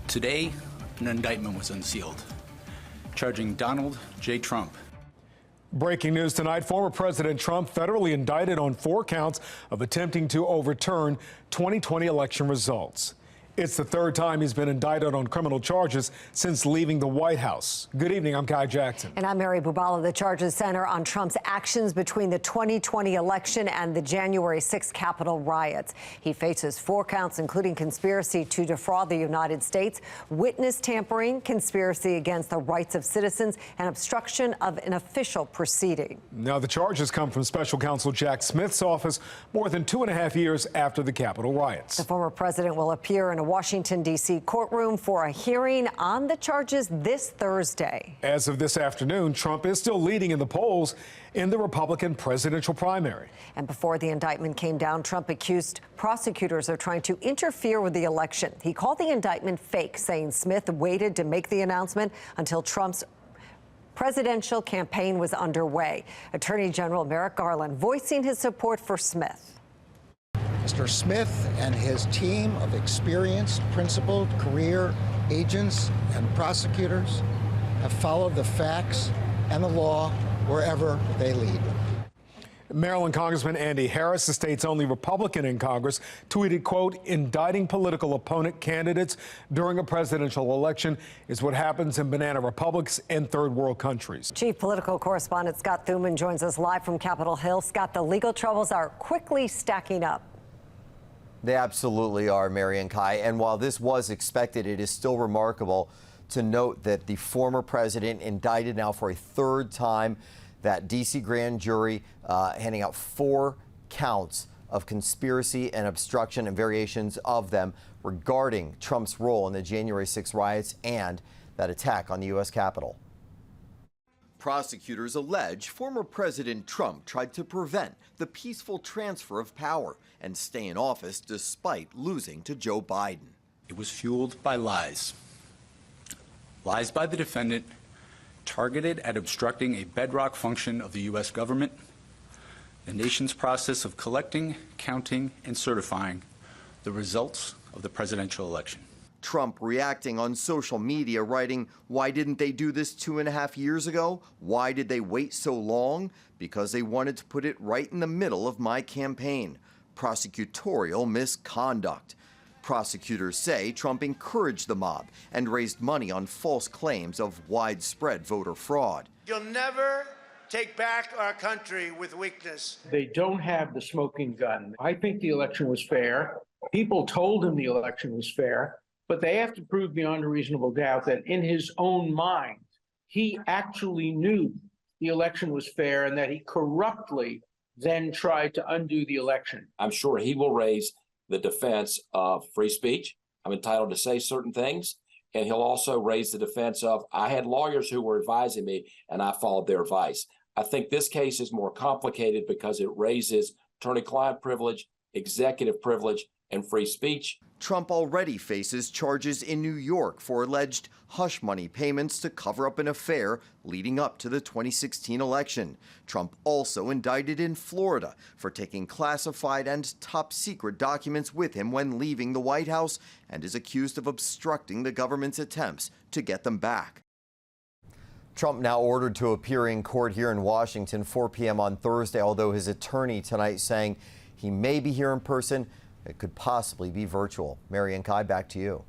Today, an indictment was unsealed, charging Donald J. Trump. Breaking news tonight, former President Trump federally indicted on 4 counts of attempting to overturn 2020 election results. It's the 3rd time he's been indicted on criminal charges since leaving the White House. Good evening, I'm Kai Jackson. And I'm Mary Bubala. The charges center on Trump's actions between the 2020 election and the January 6th Capitol riots. He faces 4 counts, including conspiracy to defraud the United States, witness tampering, conspiracy against the rights of citizens, and obstruction of an official proceeding. Now, the charges come from special counsel Jack Smith's office more than 2.5 years after the Capitol riots. The former president will appear in a Washington, D.C. courtroom for a hearing on the charges this Thursday. As of this afternoon, Trump is still leading in the polls in the Republican presidential primary. And before the indictment came down, Trump accused prosecutors of trying to interfere with the election. He called the indictment fake, saying Smith waited to make the announcement until Trump's presidential campaign was underway. Attorney General Merrick Garland voicing his support for Smith. Mr. Smith and his team of experienced, principled career agents and prosecutors have followed the facts and the law wherever they lead. Maryland Congressman Andy Harris, the state's only Republican in Congress, tweeted, quote, "Indicting political opponent candidates during a presidential election is what happens in banana republics and third world countries." Chief political correspondent Scott Thuman joins us live from Capitol Hill. Scott, the legal troubles are quickly stacking up. They absolutely are, Mary and Kai. And while this was expected, it is still remarkable to note that the former president indicted now for a 3rd time, that D.C. grand jury handing out 4 counts of conspiracy and obstruction and variations of them regarding Trump's role in the January 6th riots and that attack on the U.S. Capitol. Prosecutors allege former President Trump tried to prevent the peaceful transfer of power and stay in office despite losing to Joe Biden. It was fueled by lies. Lies by the defendant targeted at obstructing a bedrock function of the U.S. government, the nation's process of collecting, counting, and certifying the results of the presidential election. Trump reacting on social media, writing, "Why didn't they do this 2.5 years ago? Why did they wait so long? Because they wanted to put it right in the middle of my campaign. Prosecutorial misconduct." Prosecutors say Trump encouraged the mob and raised money on false claims of widespread voter fraud. You'll never take back our country with weakness. They don't have the smoking gun. I think the election was fair. People told him the election was fair. But they have to prove beyond a reasonable doubt that in his own mind, he actually knew the election was fair and that he corruptly then tried to undo the election. I'm sure he will raise the defense of free speech. I'm entitled to say certain things. And he'll also raise the defense of, I had lawyers who were advising me and I followed their advice. I think this case is more complicated because it raises attorney-client privilege, executive privilege, and free speech. Trump already faces charges in New York for alleged hush money payments to cover up an affair leading up to the 2016 election. Trump also indicted in Florida for taking classified and top secret documents with him when leaving the White House and is accused of obstructing the government's attempts to get them back. Trump now ordered to appear in court here in Washington 4 p.m. on Thursday, although his attorney tonight saying he may be here in person. It could possibly be virtual. Mary and Kai, back to you.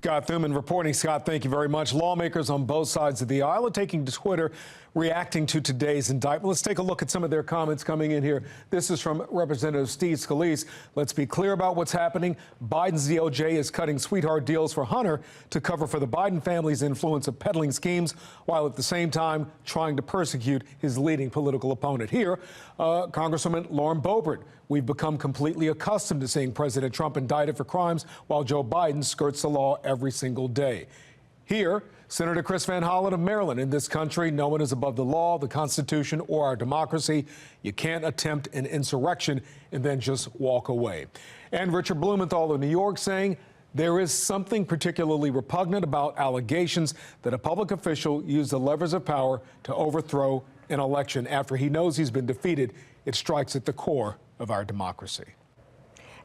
Scott Thuman reporting. Scott, thank you very much. Lawmakers on both sides of the aisle are taking to Twitter, reacting to today's indictment. Let's take a look at some of their comments coming in here. This is from Representative Steve Scalise. Let's be clear about what's happening. Biden's DOJ is cutting sweetheart deals for Hunter to cover for the Biden family's influence of peddling schemes, while at the same time trying to persecute his leading political opponent. Here, Congresswoman Lauren Boebert. We've become completely accustomed to seeing President Trump indicted for crimes while Joe Biden skirts the law every single day. Here, Senator Chris Van Hollen of Maryland. In this country, no one is above the law, the Constitution, or our democracy. You can't attempt an insurrection and then just walk away. And Richard Blumenthal of New York saying there is something particularly repugnant about allegations that a public official used the levers of power to overthrow an election after he knows he's been defeated. It strikes at the core of our democracy.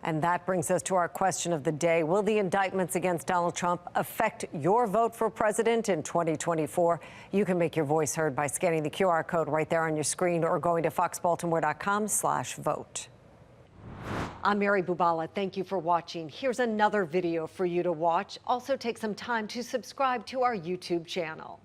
And that brings us to our question of the day. Will the indictments against Donald Trump affect your vote for president in 2024? You can make your voice heard by scanning the QR code right there on your screen or going to foxbaltimore.com/vote. I'm Mary Bubala. Thank you for watching. Here's another video for you to watch. Also take some time to subscribe to our YouTube channel.